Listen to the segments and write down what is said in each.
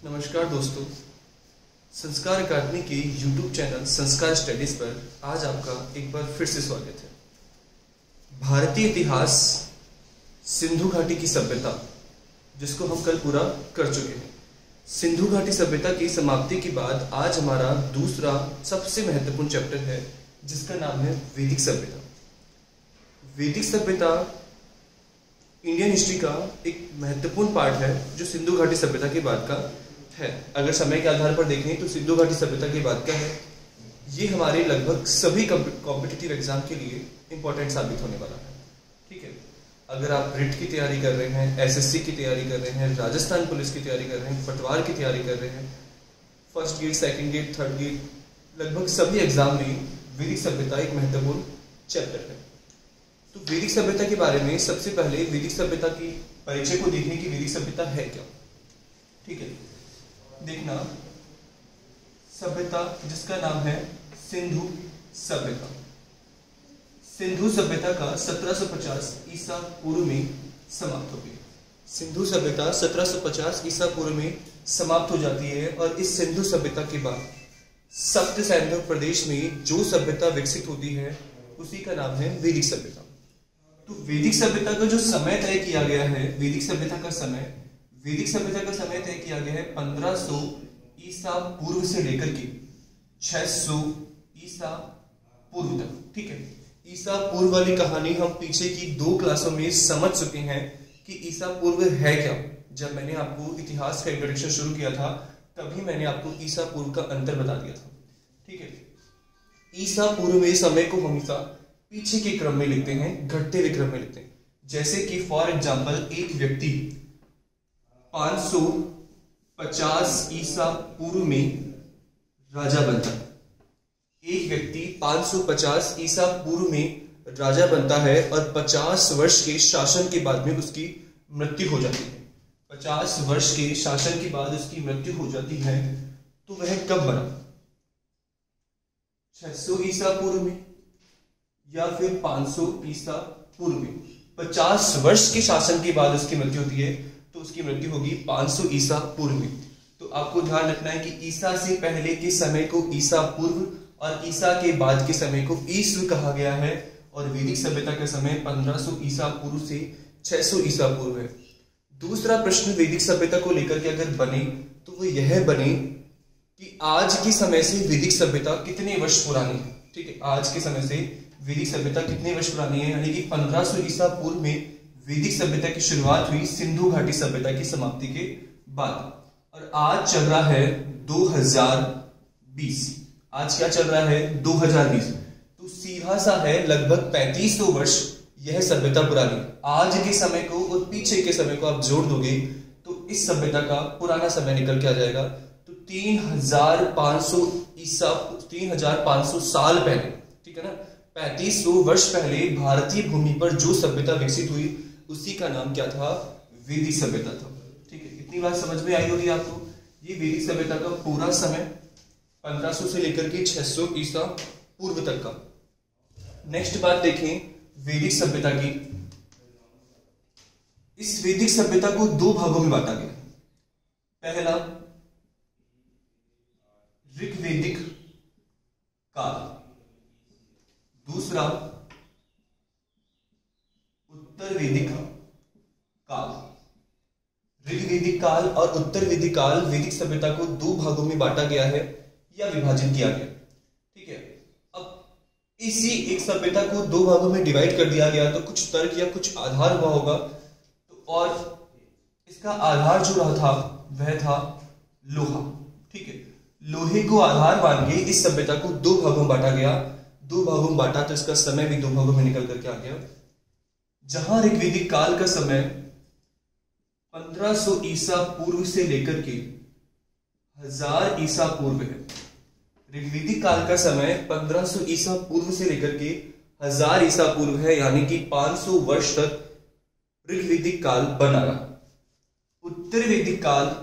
नमस्कार दोस्तों, संस्कार अकादमी के YouTube चैनल संस्कार स्टडीज पर आज आपका एक बार फिर से स्वागत है। भारतीय इतिहास सिंधु घाटी की सभ्यता, जिसको हम कल पूरा कर चुके हैं। सिंधु घाटी सभ्यता की समाप्ति के बाद आज हमारा दूसरा सबसे महत्वपूर्ण चैप्टर है, जिसका नाम है वैदिक सभ्यता। वैदिक सभ्यता इंडियन हिस्ट्री का एक महत्वपूर्ण पार्ट है, जो सिंधु घाटी सभ्यता के बाद का है। अगर समय के आधार पर देखें तो सिंधु घाटी सभ्यता के बाद का है। ये हमारे लगभग सभी कॉम्पिटिटिव एग्जाम के लिए इंपॉर्टेंट साबित होने वाला है। ठीक है, अगर आप रिट की तैयारी कर रहे हैं, एसएससी की तैयारी कर रहे हैं, राजस्थान पुलिस की तैयारी कर रहे हैं, पटवार की तैयारी कर रहे हैं, first GATE, second GATE, third GATE, लगभग सभी एग्जाम में वैदिक सभ्यता एक महत्वपूर्ण चैप्टर है। तो वैदिक सभ्यता के बारे में सबसे पहले वैदिक सभ्यता की परिचय को देखने की वैदिक सभ्यता है क्या। ठीक है, देखना सभ्यता जिसका नाम है सिंधु सभ्यता। सिंधु सभ्यता का 1750 ईसा पूर्व में समाप्त हो गई। सिंधु सभ्यता 1750 ईसा पूर्व में समाप्त हो जाती है और इस सिंधु सभ्यता के बाद सप्त सैंधव प्रदेश में जो सभ्यता विकसित होती है उसी का नाम है वैदिक सभ्यता। तो वैदिक सभ्यता का जो समय तय किया गया है, वैदिक सभ्यता का समय तय किया गया है 1500 ईसा पूर्व से लेकर के 600 ईसा पूर्व तक। ठीक है, ईसा पूर्व वाली कहानी हम पीछे की 2 क्लासों में समझ चुके हैं कि ईसा पूर्व है क्या। जब मैंने आपको इतिहास का इंट्रोडक्शन शुरू किया था, तभी मैंने आपको ईसा पूर्व का अंतर बता दिया था। ठीक है, ईसा पूर्व में समय को हमेशा पीछे के क्रम में लिखते हैं, घटते हुए क्रम में लिखते हैं। जैसे कि फॉर एग्जाम्पल एक व्यक्ति 550 ईसा पूर्व में राजा बनता है। एक व्यक्ति 550 ईसा पूर्व में राजा बनता है और 50 वर्ष के शासन के बाद में उसकी मृत्यु हो जाती है। 50 वर्ष के शासन के बाद उसकी मृत्यु हो जाती है। तो वह कब बना? 600 ईसा पूर्व में या फिर 500 ईसा पूर्व में। 50 वर्ष के शासन के बाद उसकी मृत्यु होती है, तो उसकी मृत्यु होगी 500 ईसा पूर्व में। तो आपको ध्यान रखना है कि ईसा से पहले के समय को ईसा पूर्व और ईसा के बाद के समय को ईस्व कहा गया है। और वैदिक सभ्यता का समय 1500 ईसा पूर्व से 600 ईसा पूर्व है। दूसरा प्रश्न वैदिक सभ्यता को लेकर के अगर बने तो वो यह बने कि आज के समय से वैदिक सभ्यता कितने वर्ष पुरानी है। ठीक है, आज के समय से वैदिक सभ्यता कितने वर्ष पुरानी है, यानी कि 1500 ईसा पूर्व में वैदिक सभ्यता की शुरुआत हुई सिंधु घाटी सभ्यता की समाप्ति के बाद। और आज चल रहा है 2020। आज क्या चल रहा है? 2020। तो सीधा सा है लगभग 3500 वर्ष यह सभ्यता पुरानी। आज के समय को और पीछे के समय को आप जोड़ दोगे तो इस सभ्यता का पुराना समय निकल के आ जाएगा। तो 3500 साल पहले, ठीक है ना, 3500 वर्ष पहले भारतीय भूमि पर जो सभ्यता विकसित हुई उसी का नाम क्या था? वैदिक सभ्यता था। ठीक है, इतनी बात समझ में आई होगी आपको। ये वैदिक सभ्यता का पूरा समय 1500 से लेकर के 600 ईसा पूर्व तक का। नेक्स्ट बात देखें वैदिक सभ्यता की। इस वैदिक सभ्यता को 2 भागों में बांटा गया। पहला ऋग्वैदिक काल, दूसरा उत्तर वैदिक काल। ऋग्वैदिक काल और उत्तर वैदिक काल वैदिक सभ्यता को 2 भागों में बांटा गया है या विभाजित किया गया। ठीक है, अब इसी एक सभ्यता को 2 भागों में डिवाइड कर दिया गया, तो कुछ तर्क या कुछ आधार हुआ होगा। तो और इसका आधार जो रहा था वह था लोहा। ठीक है, लोहे को आधार मान के इस सभ्यता को 2 भागों में बांटा गया। 2 भागों में बांटा तो इसका समय भी 2 भागों में निकल करके आ गया। जहां ऋग्वैदिक काल का समय 1500 ईसा पूर्व से लेकर के 1000 ईसा पूर्व है। ऋग्वैदिक काल का समय 1500 ईसा पूर्व से लेकर के 1000 ईसा पूर्व है, यानी कि 500 वर्ष तक ऋग्वैदिक काल बना रहा। उत्तर वैदिक काल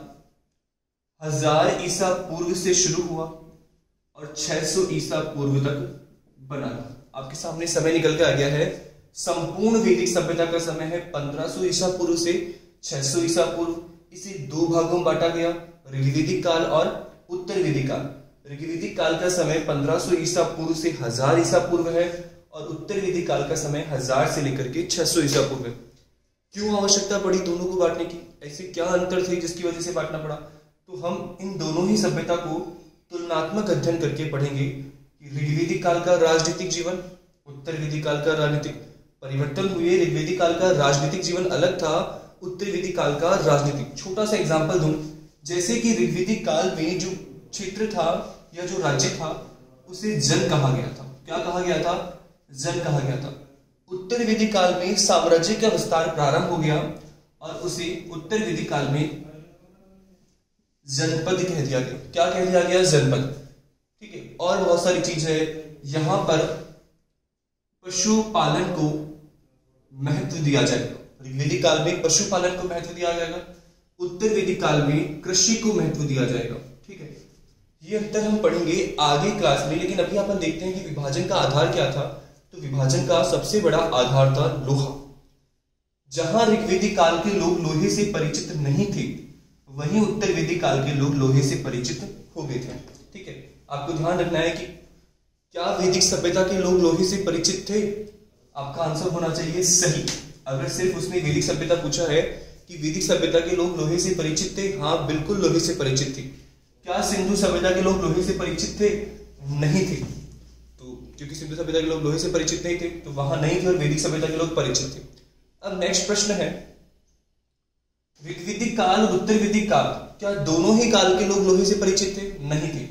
1000 ईसा पूर्व से शुरू हुआ और 600 ईसा पूर्व तक बना रहा। आपके सामने समय निकल के आ गया है। संपूर्ण वैदिक सभ्यता का समय है 1500 ईसा पूर्व से 600 ईसा पूर्व। इसे 2 भागों में बांटा गया। ऋग्वैदिक काल और उत्तर वैदिक काल। ऋग्वैदिक काल का समय 1500 ईसा पूर्व से 1000 ईसा पूर्व है और उत्तर वैदिक काल का समय 1000 से लेकर के 600 ईसा पूर्व है। क्यों आवश्यकता पड़ी दोनों को बांटने की? ऐसे क्या अंतर थे जिसकी वजह से बांटना पड़ा? तो हम इन दोनों ही सभ्यता को तुलनात्मक अध्ययन करके पढ़ेंगे कि ऋग्वैदिक काल का राजनीतिक जीवन, उत्तर वैदिक काल का राजनीतिक परिवर्तन हुए। ऋग्वैदिक काल का राजनीतिक जीवन अलग था, उत्तर वैदिक काल का राजनीतिक। छोटा सा एग्जांपल दूं, जैसे कि ऋग्वैदिक काल में जो क्षेत्र था या जो राज्य था उसे जन कहा गया था। क्या कहा गया था? जन कहा गया था। उत्तर वैदिक काल में साम्राज्य का विस्तार प्रारंभ हो गया और उसे उत्तर वैदिक काल में जनपद कह दिया गया। क्या कह दिया गया? जनपद। ठीक है। और बहुत सारी चीज है यहां पर। पशुपालन को महत्व दिया जाएगा। ऋग्वैदिक काल में पशुपालन को महत्व दिया जाएगा, उत्तर वैदिक काल में कृषि को महत्व दिया जाएगा। ठीक है। ये अंतर हम पढ़ेंगे आगे क्लास में, लेकिन अभी अपन देखते हैं कि विभाजन का आधार क्या था। तो विभाजन का सबसे बड़ा आधार था लोहा। जहां ऋग्वैदिक काल के लोग लोहे से परिचित नहीं थे, वहीं उत्तर वैदिक काल के लोग लोहे से परिचित हो गए थे। ठीक है। आपको ध्यान रखना है कि क्या वैदिक सभ्यता के लोग लोहे से परिचित थे? आपका आंसर होना चाहिए सही। अगर सिर्फ उसने वैदिक सभ्यता पूछा है कि वैदिक सभ्यता के लोग लोहे से परिचित थे, हाँ बिल्कुल लोहे से परिचित थे। क्या सिंधु सभ्यता के लोग लोहे से परिचित थे? नहीं थे। तो क्योंकि सिंधु सभ्यता के लोग लोहे से परिचित नहीं थे तो वहां नहीं थे और वैदिक सभ्यता के लोग परिचित थे। अब नेक्स्ट प्रश्न है, ऋग्वैदिक काल और उत्तर वैदिक काल, क्या दोनों ही काल के लोग लोहे से परिचित थे? नहीं थे।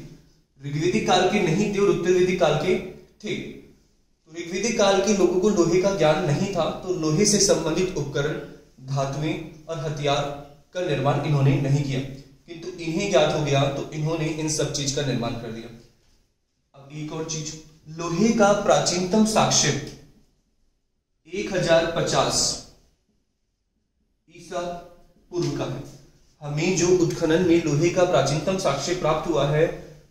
ऋग्वैदिक काल के नहीं थे और उत्तर वैदिक काल के थे। तो ऋग्वैदिक काल के लोगों को लोहे का ज्ञान नहीं था, तो लोहे से संबंधित उपकरण, धातुएं और हथियार का निर्माण इन्होंने नहीं किया। किंतु इन्हें ज्ञात हो गया तो इन्होंने इन सब चीज का निर्माण कर दिया। अब एक और चीज, लोहे का प्राचीनतम साक्ष्य 1050 ईसा पूर्व का है। हमें जो उत्खनन में लोहे का प्राचीनतम साक्ष्य प्राप्त हुआ है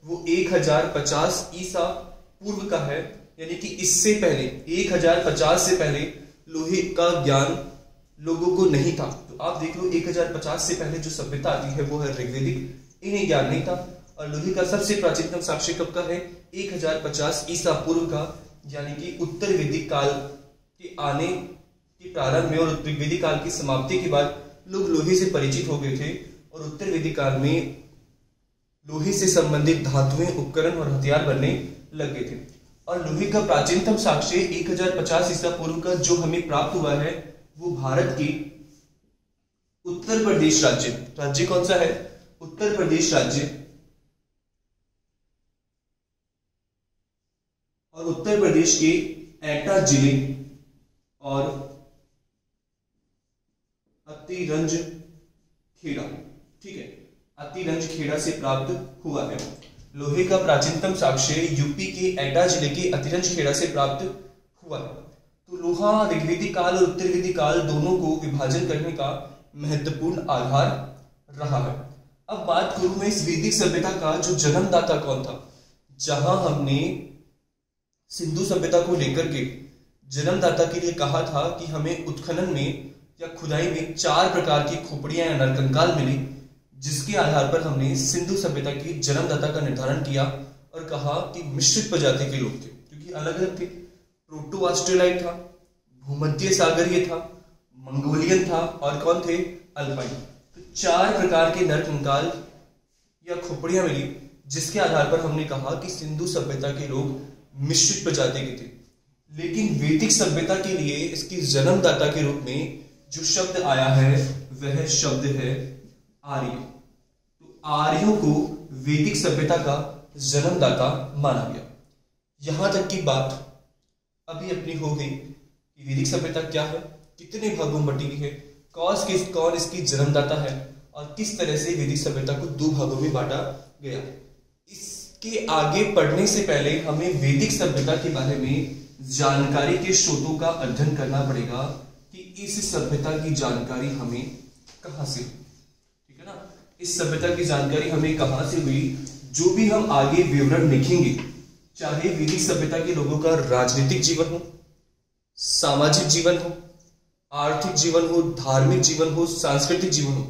वो 1050 ईसा पूर्व का है, यानी कि इससे पहले 1050 से पहले लोहे का ज्ञान लोगों को नहीं था। तो आप देख लो 1050 से पहले जो सभ्यता आती है वो है ऋग्वैदिक, इन्हें ज्ञान नहीं था। और लोहे का सबसे प्राचीनतम साक्ष्य कब का है? 1050 ईसा पूर्व का, यानी कि उत्तर वैदिक काल के आने के प्रारंभ में और ऋग्वैदिक काल की समाप्ति के बाद लोग लोहे से परिचित हो गए थे और उत्तर वैदिक काल में लोहे से संबंधित धातुएं, उपकरण और हथियार बनने लग गए थे। और लोहे का प्राचीनतम साक्ष्य 1050 ईसा पूर्व का जो हमें प्राप्त हुआ है वो भारत की उत्तर प्रदेश राज्य कौन सा है? उत्तर प्रदेश राज्य। और उत्तर प्रदेश के एटा जिले और अतिरंज खेड़ा, ठीक है, अतिरंज खेड़ा से प्राप्त हुआ है। लोहे का प्राचीनतम साक्ष्य यूपी के एटा जिले के अतिरंज खेड़ा से प्राप्त हुआ है। तो लोहा ऋग्वैदिक काल और उत्तर वैदिक काल दोनों को विभाजन करने का महत्वपूर्ण आधार रहा है। अब बात करूं मैं इस वैदिक सभ्यता का जो जन्मदाता कौन था। जहां हमने सिंधु सभ्यता को लेकर के जन्मदाता के लिए कहा था कि हमें उत्खनन में या खुदाई में 4 प्रकार की खोपड़ियां या नरकंकाल मिली, जिसके आधार पर हमने सिंधु सभ्यता की जन्मदाता का निर्धारण किया और कहा कि मिश्रित प्रजाति के लोग थे, क्योंकि अलग अलग थे। प्रोटो ऑस्ट्रेलाइट था, भूमध्य सागरीय था, मंगोलियन था और कौन थे? अल्पाइन। तो 4 प्रकार के नरकंकाल या खोपड़ियां मिली, जिसके आधार पर हमने कहा कि सिंधु सभ्यता के लोग मिश्रित प्रजाति के थे। लेकिन वैदिक सभ्यता के लिए इसकी जन्मदाता के रूप में जो शब्द आया है वह शब्द है आर्य। तो आर्यों को वैदिक सभ्यता का जन्मदाता माना गया। यहां तक की बात अभी अपनी हो गई कि वैदिक सभ्यता क्या है, कितने भागों में बटी हुई है, कौन इसकी जन्मदाता है और किस तरह से वैदिक सभ्यता को 2 भागों में बांटा गया। इसके आगे पढ़ने से पहले हमें वैदिक सभ्यता के बारे में जानकारी के स्रोतों का अध्ययन करना पड़ेगा कि इस सभ्यता की जानकारी हमें कहां से, ठीक है ना, इस सभ्यता की जानकारी हमें कहां से हुई। जो भी हम आगे विवरण लिखेंगे, चाहे वैदिक सभ्यता के लोगों का राजनीतिक जीवन हो, सामाजिक जीवन हो, आर्थिक जीवन हो, धार्मिक जीवन हो, सांस्कृतिक जीवन हो,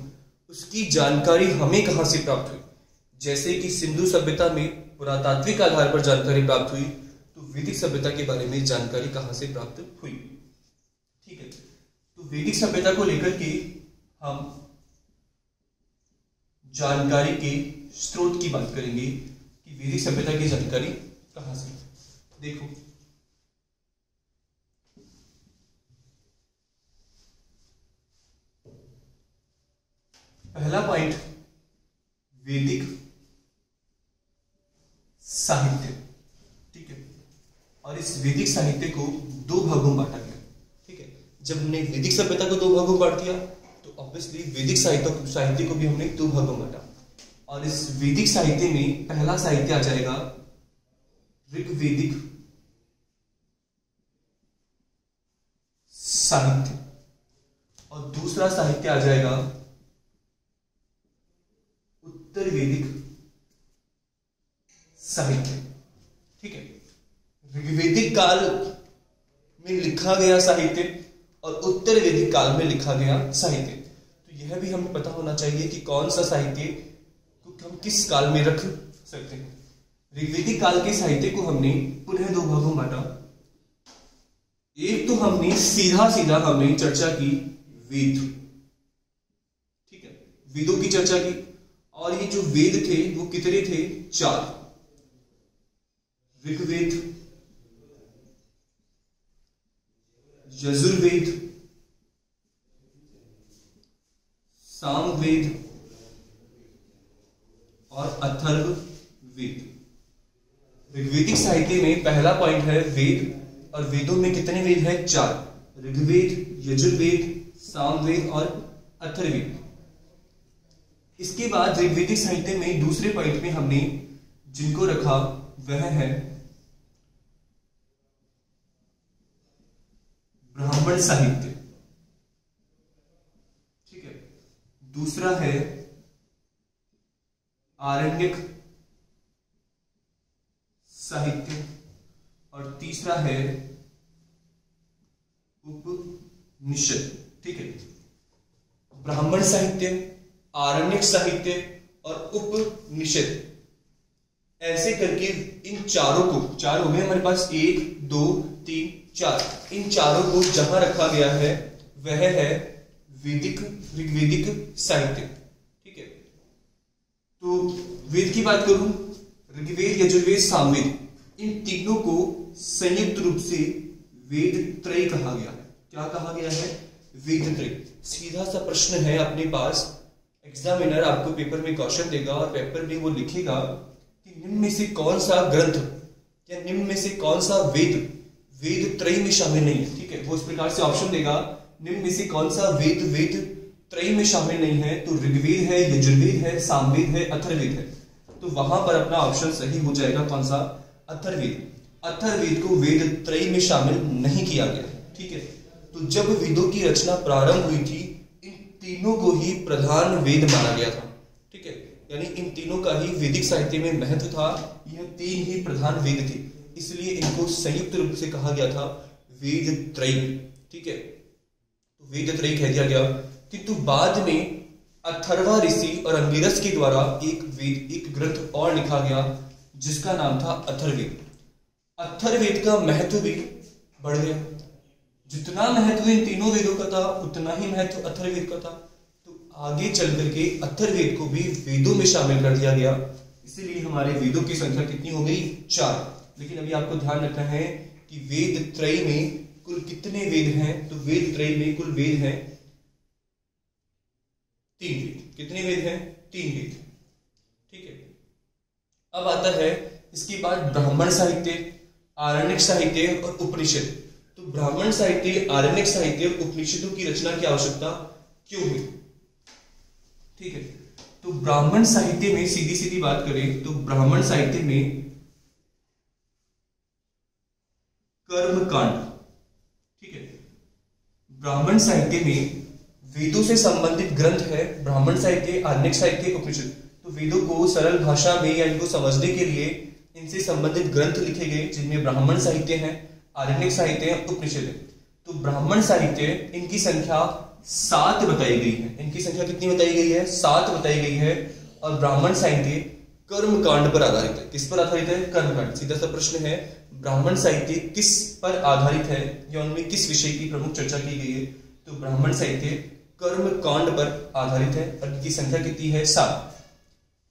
उसकी जानकारी हमें कहां से प्राप्त हुई। जैसे कि सिंधु सभ्यता में पुरातात्विक आधार पर जानकारी प्राप्त हुई, तो वैदिक सभ्यता के बारे में जानकारी कहां से प्राप्त हुई। ठीक है, तो वैदिक सभ्यता को लेकर के हम जानकारी के स्रोत की बात करेंगे कि वैदिक सभ्यता की जानकारी कहां से। देखो, पहला पॉइंट, वैदिक साहित्य। ठीक है, और इस वैदिक साहित्य को दो भागों में बांटा गया। ठीक है, जब हमने वैदिक सभ्यता को दो भागों में बांट दिया, तो ऑब्वियसली वैदिक साहित्य को भी हमने दो भागों में बांटा। और इस वैदिक साहित्य में पहला साहित्य आ जाएगा ऋग्वैदिक साहित्य, और दूसरा साहित्य आ जाएगा उत्तर वैदिक साहित्य। ठीक है, ऋग्वैदिक काल में लिखा गया साहित्य और उत्तर वैदिक काल में लिखा गया साहित्य। तो यह भी हमें पता होना चाहिए कि कौन सा साहित्य को हम किस काल में रख सकते हैं। ऋग्वैदिक काल के साहित्य को हमने पुनः दो भागों में बांटा। एक तो हमने सीधा हमने चर्चा की वेद। ठीक है, वेदों की चर्चा की, और ये जो वेद थे वो कितने थे? 4। ऋग्वेद, यजुर्वेद, सामवेद और अथर्ववेद। ऋग्वैदिक साहित्य में पहला पॉइंट है वेद, और वेदों में कितने वेद हैं? 4। ऋग्वेद, यजुर्वेद, सामवेद और अथर्ववेद। इसके बाद ऋग्वैदिक साहित्य में दूसरे पॉइंट में हमने जिनको रखा वह है ब्राह्मण साहित्य। ठीक है, दूसरा है आरण्यक साहित्य, और तीसरा है उपनिषद। ठीक है, ब्राह्मण साहित्य, आरण्यक साहित्य और उपनिषद, ऐसे करके इन चारों को, चार हो गए हमारे पास, 1 2 3 4, इन चारों को जहां रखा गया है वह है वैदिक ऋग्वैदिक साहित्य। ठीक है, तो वेद की बात करूं, ऋग्वेद, यजुर्वेद, सामवेद, इन तीनों को संयुक्त रूप से वेद त्रय कहा गया है। क्या कहा गया है? वेद त्रय। सीधा सा प्रश्न है अपने पास, एग्जामिनर आपको पेपर में क्वेश्चन देगा और पेपर में वो लिखेगा कि निम्न में से कौन सा ग्रंथ या निम्न में से कौन सा वेद वेद त्रय में शामिल नहीं है। ठीक है, वो इस प्रकार से ऑप्शन देगा, निम्न में से कौन सा वेद वेद त्रय में शामिल नहीं है, तो ऋग्वेद है, यजुर्वेद है, सामवेद है, अथर्ववेद है। तो वहां पर अपना ऑप्शन सही हो जाएगा कौन सा? अथर्ववेद। अथर्ववेद को वेद त्रय में शामिल नहीं किया गया। ठीक है, तो जब वेदों की रचना प्रारंभ हुई थी, इन तीनों को ही प्रधान वेद माना गया था। ठीक है, यानी इन तीनों का ही वैदिक साहित्य में महत्व था। यह 3 ही प्रधान वेद थे, इसलिए इनको संयुक्त रूप से कहा गया था वेद त्रय। ठीक है, तो वेद त्रय कह दिया गया। किंतु बाद में अथर्वा ऋषि और अंगिरस के द्वारा एक ग्रंथ और लिखा गया जिसका नाम था अथर्ववेद। अथर्ववेद का महत्व भी बढ़ गया। जितना महत्व इन तीनों वेदों का था, उतना ही महत्व अथर्ववेद का था। तो आगे चल करके अथर्ववेद को भी वेदों में शामिल कर दिया गया। इसीलिए हमारे वेदों की संख्या कितनी हो गई? 4। लेकिन अभी आपको ध्यान रखना है कि वेद त्रय में कुल कितने वेद हैं? तो वेद त्रय में कुल वेद हैं 3 वेद। कितने वेद हैं? 3 वेद। ठीक है, अब आता है इसके बाद ब्राह्मण साहित्य, आरण्यक साहित्य और उपनिषद। तो ब्राह्मण साहित्य, आरण्यक साहित्य और उपनिषदों की रचना की आवश्यकता क्यों हुई? ठीक है, तो ब्राह्मण साहित्य में सीधी बात करें तो ब्राह्मण साहित्य में कर्मकांड। ठीक है, ब्राह्मण साहित्य में वेदों से संबंधित ग्रंथ है ब्राह्मण साहित्य, आरण्यक साहित्य, उपनिषद। तो वेदों को सरल भाषा में या इनको समझने के लिए इनसे संबंधित ग्रंथ लिखे गए जिनमें ब्राह्मण साहित्य है, आरण्यक साहित्य है, उपनिषद है। तो ब्राह्मण साहित्य, इनकी संख्या 7 बताई गई है। इनकी संख्या कितनी बताई गई है? 7 बताई गई है। और ब्राह्मण साहित्य कर्म कांड पर आधारित है। किस पर आधारित है? कर्म कांड। सीधा सा प्रश्न है, ब्राह्मण साहित्य किस पर आधारित है या उनमें किस विषय की प्रमुख चर्चा की गई है? तो ब्राह्मण साहित्य कर्म कांड पर आधारित है। और इनकी संख्या कितनी है? 7।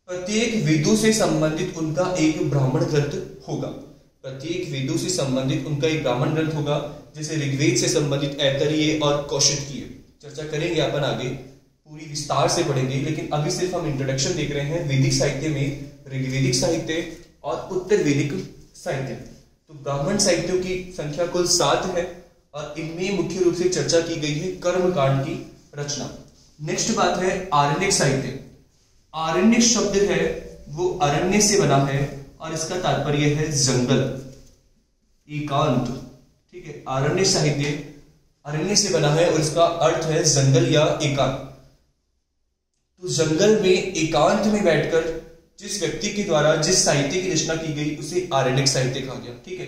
प्रत्येक वेदों से संबंधित उनका एक ब्राह्मण ग्रंथ होगा। प्रत्येक वेदों से संबंधित उनका एक ब्राह्मण ग्रंथ होगा। जैसे ऋग्वेद से संबंधित ऐतरेय और कौशिकीय चर्चा करेंगे अपन आगे, पूरी विस्तार से पढ़ेंगे, लेकिन अभी सिर्फ हम इंट्रोडक्शन देख रहे हैं वैदिक साहित्य में, ऋग्वेदिक साहित्य और उत्तर वैदिक साहित्य। तो ब्राह्मण साहित्यों की संख्या कुल 7 है और इनमें मुख्य रूप से चर्चा की गई है कर्म कांड की रचना। नेक्स्ट बात है आरण्यक साहित्य। आरण्यक शब्द है वो अरण्य से बना है और इसका तात्पर्य है जंगल, एकांत। ठीक है, आरण्यक साहित्य अरण्य से बना है और इसका अर्थ है जंगल या एकांत। तो जंगल में एकांत में बैठकर जिस व्यक्ति के द्वारा जिस साहित्य की रचना की गई उसे आरण्यक साहित्य कहा गया। ठीक है,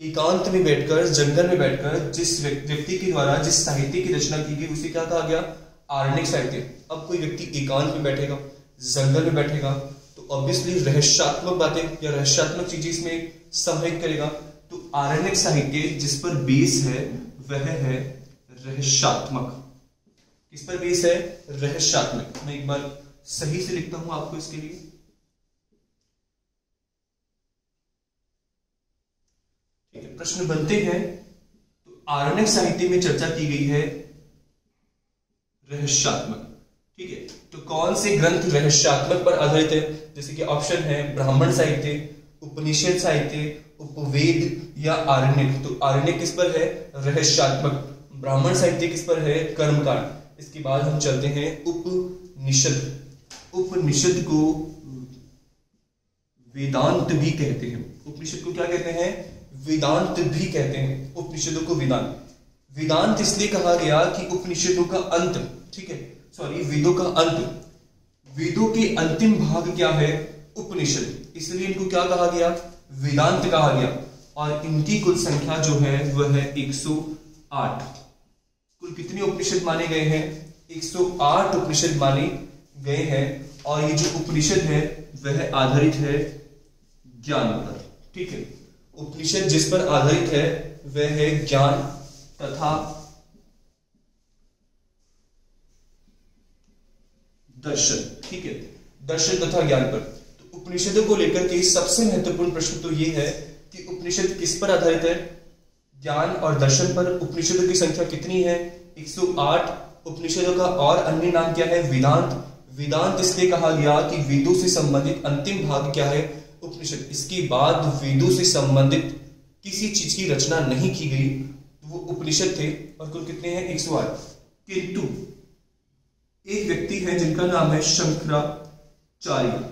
एकांत में बैठकर, जंगल में बैठकर जिस व्यक्ति के द्वारा जिस साहित्य की रचना की गई उसे क्या कहा गया? आरण्यक साहित्य। अब कोई व्यक्ति एकांत में बैठेगा, जंगल में बैठेगा, तो ऑब्वियसली रहस्यात्मक बातें या रहस्यात्मक चीजें इसमें समाहित करेगा। तो आरण्यक साहित्य जिस पर बेस है वह है रहस्यात्मक। किस पर बेस है? रहस्यात्मक। मैं एक बार सही से लिखता हूं आपको इसके लिए। ठीक है, प्रश्न बनते हैं। तो आरण्यक साहित्य में चर्चा की गई है रहस्यात्मक। ठीक है, तो कौन से ग्रंथ रहस्यात्मक पर आधारित है? जैसे कि ऑप्शन है ब्राह्मण साहित्य, उपनिषद साहित्य, उपवेद या आरण्यक। तो आरण्यक किस पर है? रहस्यात्मक। ब्राह्मण साहित्य किस पर है? कर्मकांड। इसके बाद हम चलते हैं उपनिषद। उपनिषद को वेदांत भी कहते हैं। उपनिषद को क्या कहते हैं? वेदांत भी कहते हैं। उपनिषदों को वेदांत वेदांत इसलिए कहा गया कि उपनिषदों का अंत, ठीक है, सॉरी, वेदों का अंत, वेदों के अंतिम भाग क्या है? उपनिषद। इसलिए इनको क्या कहा गया? वेदांत कहा गया। और इनकी कुल संख्या जो है वह है 108। कुल कितने उपनिषद माने गए हैं? 108 उपनिषद माने गए हैं। और ये जो उपनिषद है वह आधारित है ज्ञान पर। ठीक है, उपनिषद जिस पर आधारित है वह है ज्ञान तथा दर्शन। ठीक है, दर्शन तथा ज्ञान पर। तो उपनिषदों को लेकर के सबसे महत्वपूर्ण प्रश्न तो ये है कि उपनिषद किस पर आधारित है? ज्ञान और दर्शन पर। उपनिषदों की संख्या कितनी है? 108। उपनिषदों का और अन्य नाम क्या है? वेदांत। वेदांत इसलिए कहा गया कि वेदों से संबंधित अंतिम भाग क्या है? उपनिषद। इसके बाद वेदों से संबंधित किसी चीज की रचना नहीं की गई, तो वो उपनिषद थे। और कुल कितने हैं? 108। किंतु एक व्यक्ति है जिनका नाम है शंकराचार्य।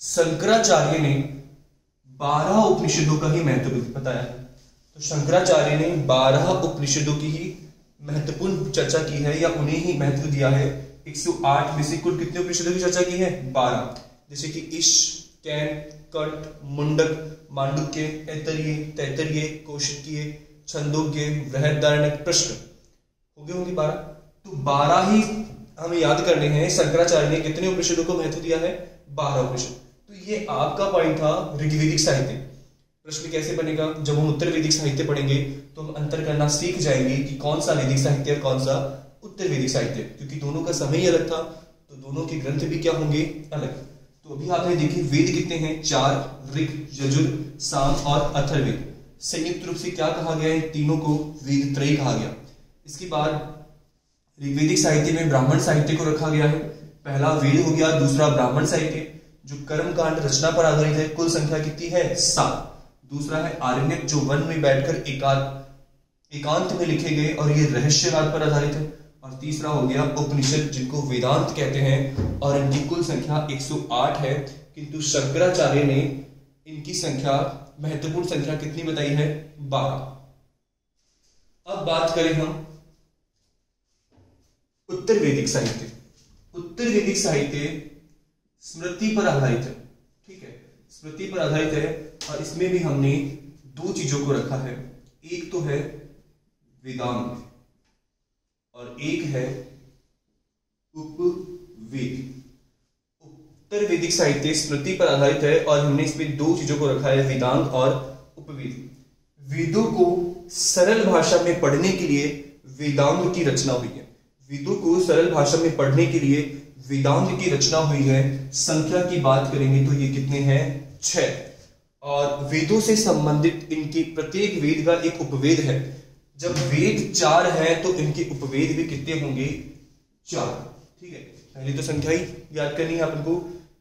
शंकराचार्य ने 12 उपनिषदों का ही महत्व बताया है। तो शंकराचार्य ने 12 उपनिषदों की ही महत्वपूर्ण चर्चा की है या उन्हें ही महत्व दिया है। 108 में से कुल कितने उपनिषदों की चर्चा की है? 12। जैसे कि ईश, कैन, कट, मुंडक, मांडुक्य, ऐतरेय, तैत्तरीय, कौशिकीय, छंदोग्य, बृहदारण्यक, प्रश्न हो गए होंगे 12। तो 12 ही हमें याद करने हैं। शंकराचार्य ने कितने उपनिषदों को महत्व दिया है? 12 उपनिषद। तो ये आपका पॉइंट था ऋग्वेदिक साहित्य। प्रश्न कैसे बनेगा? जब हम उत्तर वैदिक साहित्य पढ़ेंगे तो हम अंतर करना सीख जाएंगे कि कौन सा वैदिक साहित्य और कौन सा उत्तर वैदिक साहित्य, क्योंकि दोनों का समय ही अलग था, तो दोनों के ग्रंथ भी क्या होंगे? अलग। तो अभी आपने देखिए वेद कितने हैं? 4, ऋग, यजुर, साम और अथर्ववेद। संयुक्त रूप से क्या कहा गया है? तीनों को वेद त्रयी कहा गया। इसके बाद ऋग्वेदिक साहित्य में ब्राह्मण साहित्य को रखा गया है। पहला वेद हो गया, दूसरा ब्राह्मण साहित्य जो कर्मकांड रचना पर आधारित है। कुल संख्या कितनी है? 7। दूसरा है आरण्यक जो वन में बैठकर एकांत में लिखे गए और ये रहस्यवाद पर आधारित है। और तीसरा हो गया उपनिषद जिनको वेदांत कहते हैं और इनकी कुल संख्या 108 है। किंतु शंकराचार्य ने इनकी संख्या, महत्वपूर्ण संख्या कितनी बताई है? 12। अब बात करें हम उत्तर वैदिक साहित्य। उत्तर वैदिक साहित्य स्मृति पर आधारित है। ठीक है, स्मृति पर आधारित है और इसमें भी हमने 2 चीजों को रखा है। एक तो है वेदांत और एक है उपवेद। उत्तर वैदिक साहित्य स्मृति पर आधारित है और हमने इसमें दो चीजों को रखा है, वेदांग और उपवेद। वेदों को सरल भाषा में पढ़ने के लिए वेदांग की रचना हुई है। वेदों को सरल भाषा में पढ़ने के लिए वेदांग की रचना हुई है। संख्या की बात करेंगे तो ये कितने हैं? 6। और वेदों से संबंधित इनकी प्रत्येक वेद का एक उपवेद है। जब वेद 4 है तो इनके उपवेद भी कितने होंगे? 4। ठीक है, पहले तो संख्या ही याद करनी है अपन को।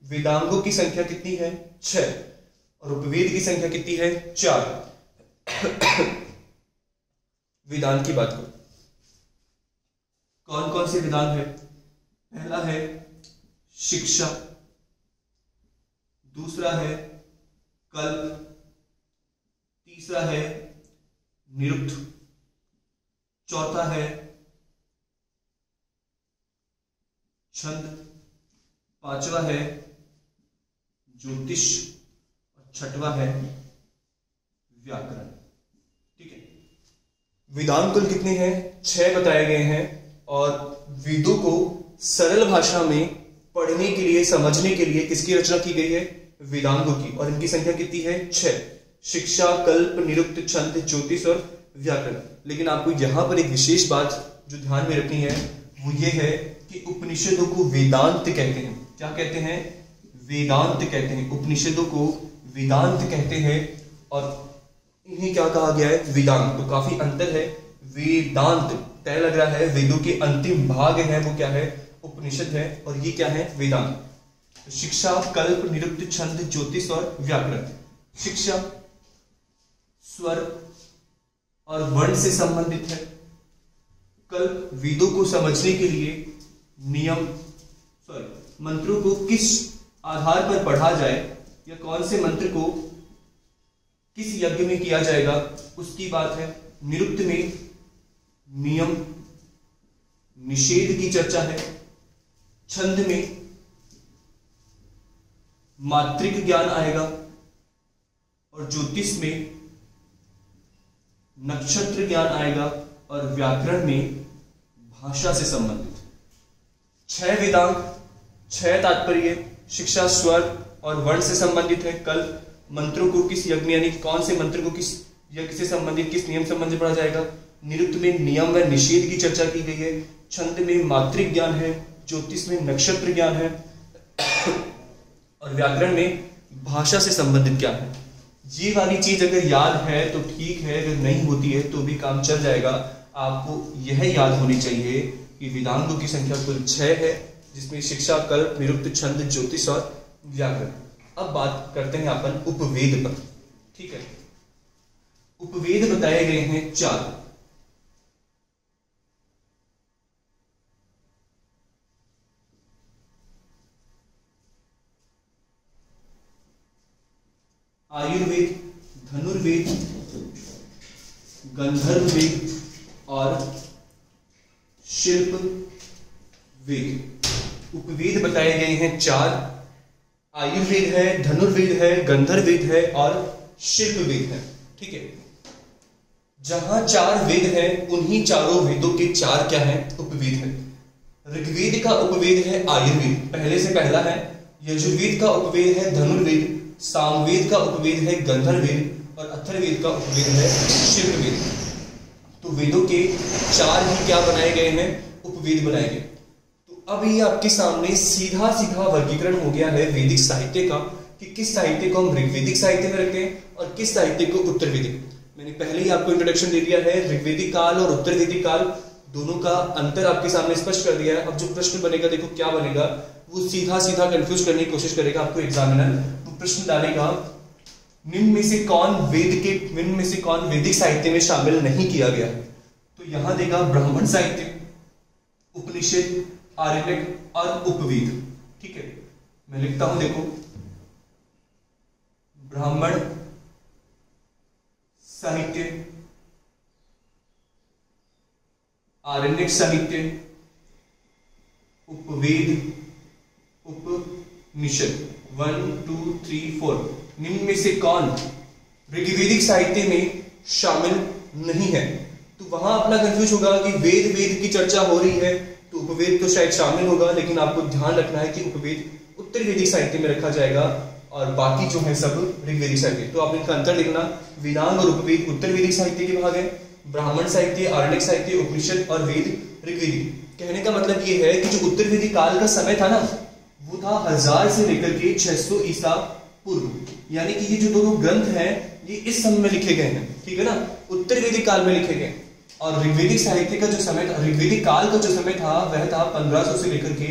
वेदांगों की संख्या कितनी है? 6 और उपवेद की संख्या कितनी है? 4। वेदांत की बात करो, कौन कौन से वेदांत है? पहला है शिक्षा, दूसरा है कल्प, तीसरा है निरुक्त, चौथा है छंद, पांचवा है ज्योतिष और छठवा है व्याकरण। ठीक है, वेदांत कुल कितने हैं? 6 बताए गए हैं और वेदों को सरल भाषा में पढ़ने के लिए, समझने के लिए किसकी रचना की गई है? वेदांगों की। और इनकी संख्या कितनी है? 6। शिक्षा, कल्प, निरुक्त, छंद, ज्योतिष और व्याकरण। लेकिन आपको यहां पर एक विशेष बात जो ध्यान में रखनी है वो ये है कि उपनिषदों को वेदांत कहते हैं। क्या कहते हैं? वेदांत कहते हैं। उपनिषदों को वेदांत कहते हैं और इन्हें क्या कहा गया है? वेदांत। तो काफी अंतर है। वेदांत तय लग रहा है, वेदों के अंतिम भाग है वो क्या है? उपनिषद है। और ये क्या है? वेदांत। शिक्षा, कल्प, निरुक्त, छंद, ज्योतिष और व्याकरण। शिक्षा स्वर और वर्ण से संबंधित है। कल्प वेदों को समझने के लिए मंत्रों को किस आधार पर पढ़ा जाए या कौन से मंत्र को किस यज्ञ में किया जाएगा उसकी बात है। निरुक्त में नियम निषेध की चर्चा है। छंद में मात्रिक ज्ञान आएगा और ज्योतिष में नक्षत्र ज्ञान आएगा और व्याकरण में भाषा से संबंधित 6 वेदांग, 6 तात्पर्य। शिक्षा स्वर और वर्ण से संबंधित है। कल मंत्रों को किस यज्ञ यानी कौन से मंत्र को किस यज्ञ से संबंधित, किस नियम संबंधित पढ़ा जाएगा। निरुक्त में नियम व निषेध की चर्चा की गई है। छंद में मात्रिक ज्ञान है। ज्योतिष में नक्षत्र ज्ञान है और व्याकरण में भाषा से संबंधित ज्ञान है। ये वाली चीज अगर याद है तो ठीक है, अगर नहीं होती है तो भी काम चल जाएगा। आपको यह याद होनी चाहिए कि वेदांगों की संख्या कुल 6 है, जिसमें शिक्षा, कल्प, निरुक्त, छंद, ज्योतिष और व्याकरण। अब बात करते हैं अपन उपवेद पर। ठीक है, उपवेद बताए गए हैं 4। आयुर्वेद, धनुर्वेद, गंधर्ववेद और शिल्प वेद। उपवेद बताए गए हैं 4। आयुर्वेद है, धनुर्वेद है, गंधर्ववेद है और शिल्प वेद है। ठीक है, जहां 4 वेद हैं उन्हीं चारों वेदों के 4 क्या हैं? उपवेद है। ऋग्वेद का उपवेद है आयुर्वेद, पहले से पहला है। यजुर्वेद का उपवेद है धनुर्वेद। सामवेद का उपवेद है गंधर्ववेद और अथर्ववेद का उपवेद है शिल्पवेद। तो वेदों के 4 ही क्या बनाए गए हैं? उपवेद बनाए गए। तो अब ये आपके सामने सीधा सीधा वर्गीकरण हो गया है वैदिक साहित्य का कि किस साहित्य को हम ऋग्वेदिक साहित्य में रखते हैं और किस साहित्य को उत्तरवेदिक। मैंने पहले ही आपको इंट्रोडक्शन दे दिया है। ऋग्वेदिक काल और उत्तरवेदिक काल दोनों का अंतर आपके सामने स्पष्ट कर दिया है। अब जो प्रश्न बनेगा, देखो क्या बनेगा, वो सीधा सीधा कंफ्यूज करने की कोशिश करेगा आपको एग्जामिनर। तो प्रश्न डालेगा निम्न में से कौन वैदिक साहित्य में शामिल नहीं किया गया है। तो यहां देगा ब्राह्मण साहित्य, उपनिषद, आरण्यक और उपवेद। ठीक है, मैं लिखता हूं, देखो ब्राह्मण साहित्य, आरण्यक साहित्य, उपवेद, उपनिषद। 1 2 3 4 निम्न में से कौन ऋग्वेदिक साहित्य में शामिल नहीं है? तो वहां अपना कंफ्यूज होगा कि वेद वेद की चर्चा हो रही है तो उपवेद तो शायद शामिल होगा, लेकिन आपको ध्यान रखना है कि उपवेद उत्तर वैदिक साहित्य में रखा जाएगा और बाकी जो है सब ऋग्वेदिक साहित्य। तो आप इनका अंतर लिखना, वेदांग और उपवेद उत्तर वैदिक साहित्य के भाग है, ब्राह्मण साहित्य, आरण्यक साहित्य, उपनिषद और वेद ऋग्वेदिक। कहने का मतलब ये है कि जो उत्तर वैदिक काल का समय था ना, वो था 1000 से लेकर के 600 ईसा पूर्व, यानी कि ये जो दोनों ग्रंथ हैं ये इस समय में लिखे गए हैं, ठीक है ना, उत्तर वैदिक काल में लिखे गए। और ऋग्वेदिक साहित्य का जो समय था, ऋग्वेदिक काल का जो समय था वह था 1500 से लेकर के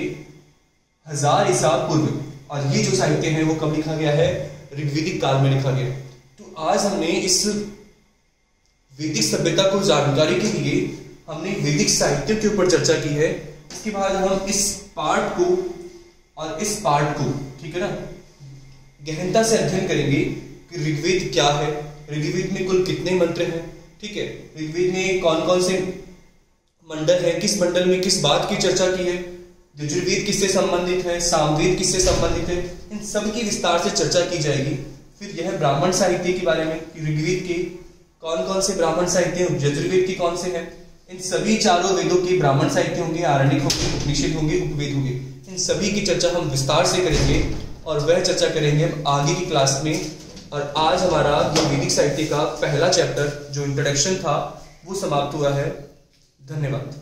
1000 ईसा पूर्व, और ये जो साहित्य है वो कब लिखा गया है, ऋग्वेदिक काल में लिखा गया। तो आज हमने इस वैदिक सभ्यता को जानकारी के लिए हमने वैदिक साहित्य के ऊपर चर्चा की है। इसके बाद हम इस पार्ट को और इस पार्ट को, ठीक है ना, गहनता से अध्ययन करेंगे कि ऋग्वेद क्या है, ऋग्वेद में कुल कितने मंत्र हैं, ठीक है, ऋग्वेद में कौन कौन से मंडल हैं, किस मंडल में किस बात की चर्चा की है, यजुर्वेद किससे संबंधित है, सामवेद किससे संबंधित है, इन सब की विस्तार से चर्चा की जाएगी। फिर यह ब्राह्मण साहित्य के बारे में कि ऋग्वेद के कौन कौन से ब्राह्मण साहित्य हैं, यजुर्वेद के कौन से हैं, इन सभी चारों वेदों के ब्राह्मण साहित्य होंगे, आरण्यक होंगे, उपनिषद होंगे, उपवेद होंगे, इन सभी की चर्चा हम विस्तार से करेंगे और वह चर्चा करेंगे हम आगे की क्लास में। और आज हमारा जो वैदिक साहित्य का पहला चैप्टर जो इंट्रोडक्शन था वो समाप्त हुआ है। धन्यवाद।